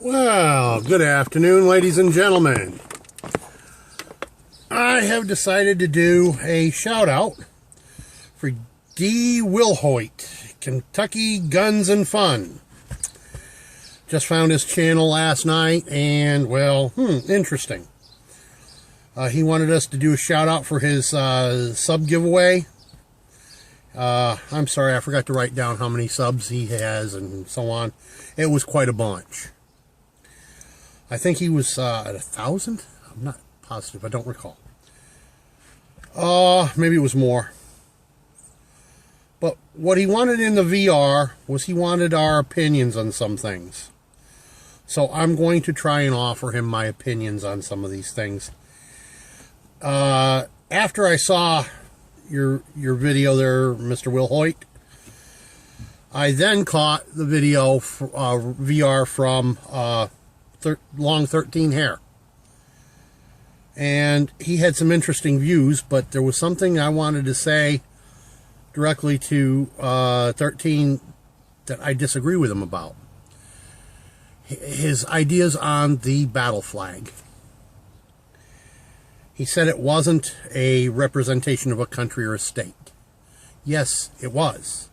Well, good afternoon, ladies and gentlemen. I have decided to do a shout out for WILLHOIT, Kentucky Guns and Fun. Just found his channel last night, and well, interesting. He wanted us to do a shout out for his sub giveaway. I'm sorry, I forgot to write down how many subs he has and so on. It was quite a bunch. I think he was at 1,000. I'm not positive. I don't recall. Maybe it was more. But what he wanted in the VR was he wanted our opinions on some things. So I'm going to try and offer him my opinions on some of these things. After I saw your video there, Mr. WILLHOIT, I then caught the video VR from Long 13 Hair, and he had some interesting views, but there was something I wanted to say directly to 13 that I disagree with him about. His ideas on the battle flag. He said it wasn't a representation of a country or a state. Yes, it was.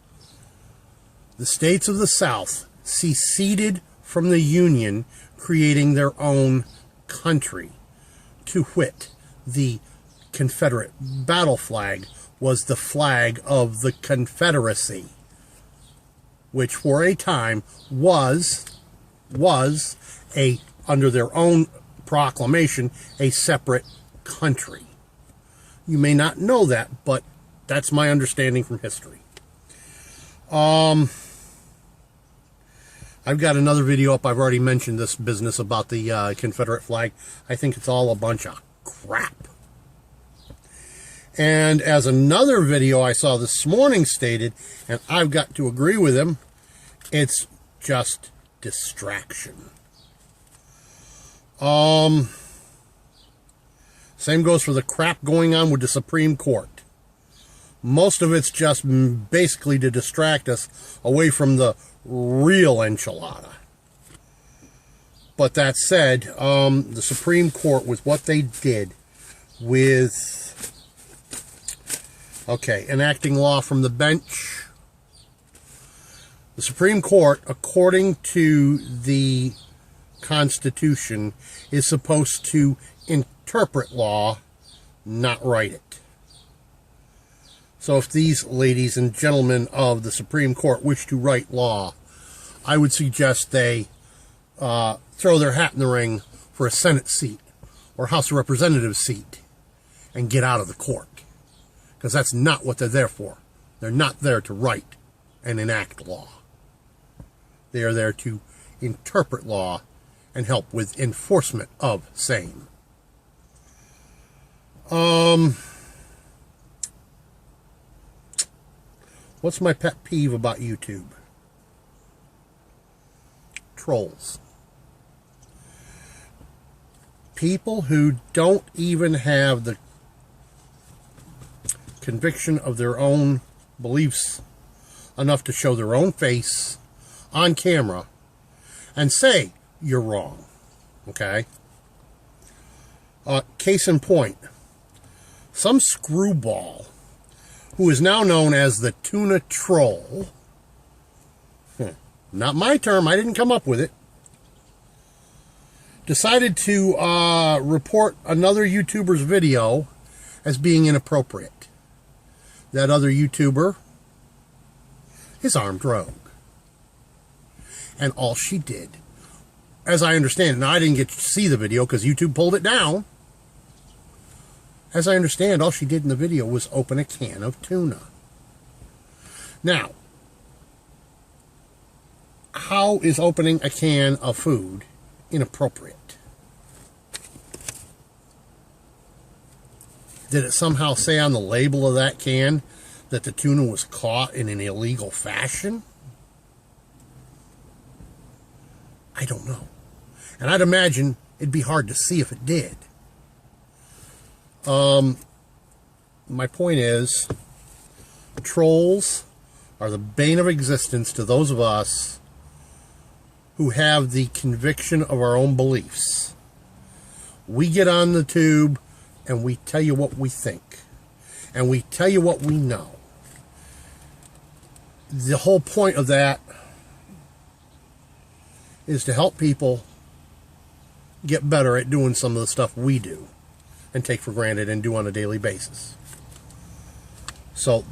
The states of the South seceded from the Union, creating their own country. To wit, the Confederate battle flag was the flag of the Confederacy, which for a time was under their own proclamation, a separate country. You may not know that, but that's my understanding from history. I've got another video up. I've already mentioned this business about the Confederate flag. I think it's all a bunch of crap. And as another video I saw this morning stated, and I've got to agree with him, it's just distraction. Same goes for the crap going on with the Supreme Court. Most of it's just basically to distract us away from the real enchilada. But that said, the Supreme Court, with what they did with, enacting law from the bench, the Supreme Court, according to the Constitution, is supposed to interpret law, not write it. So if these ladies and gentlemen of the Supreme Court wish to write law, I would suggest they throw their hat in the ring for a Senate seat or House of Representatives seat and get out of the court. Because that's not what they're there for. They're not there to write and enact law. They are there to interpret law and help with enforcement of same. What's my pet peeve about YouTube? Trolls. People who don't even have the conviction of their own beliefs enough to show their own face on camera and say you're wrong. Okay? Case in point, some screwball who is now known as the tuna troll, not my term, I didn't come up with it, decided to report another YouTuber's video as being inappropriate. That other YouTuber is armed rogue. And all she did, as I understand it, now I didn't get to see the video because YouTube pulled it down. As I understand, all she did in the video was open a can of tuna. Now, how is opening a can of food inappropriate? Did it somehow say on the label of that can that the tuna was caught in an illegal fashion? I don't know. And I'd imagine it'd be hard to see if it did. My point is, trolls are the bane of existence to those of us who have the conviction of our own beliefs. We get on the tube and we tell you what we think. And we tell you what we know. The whole point of that is to help people get better at doing some of the stuff we do and take for granted and do on a daily basis. So,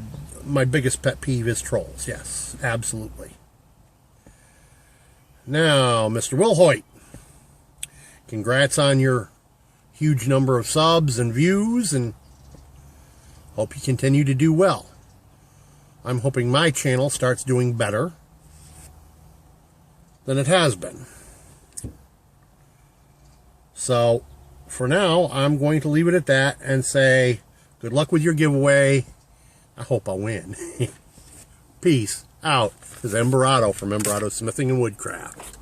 my biggest pet peeve is trolls. Yes, absolutely. Now, Mr. WILLHOIT, congrats on your huge number of subs and views, and hope you continue to do well. I'm hoping my channel starts doing better than it has been. So, for now, I'm going to leave it at that and say, good luck with your giveaway. I hope I win. Peace out. This is Emberado from Emberado Smithing and Woodcraft.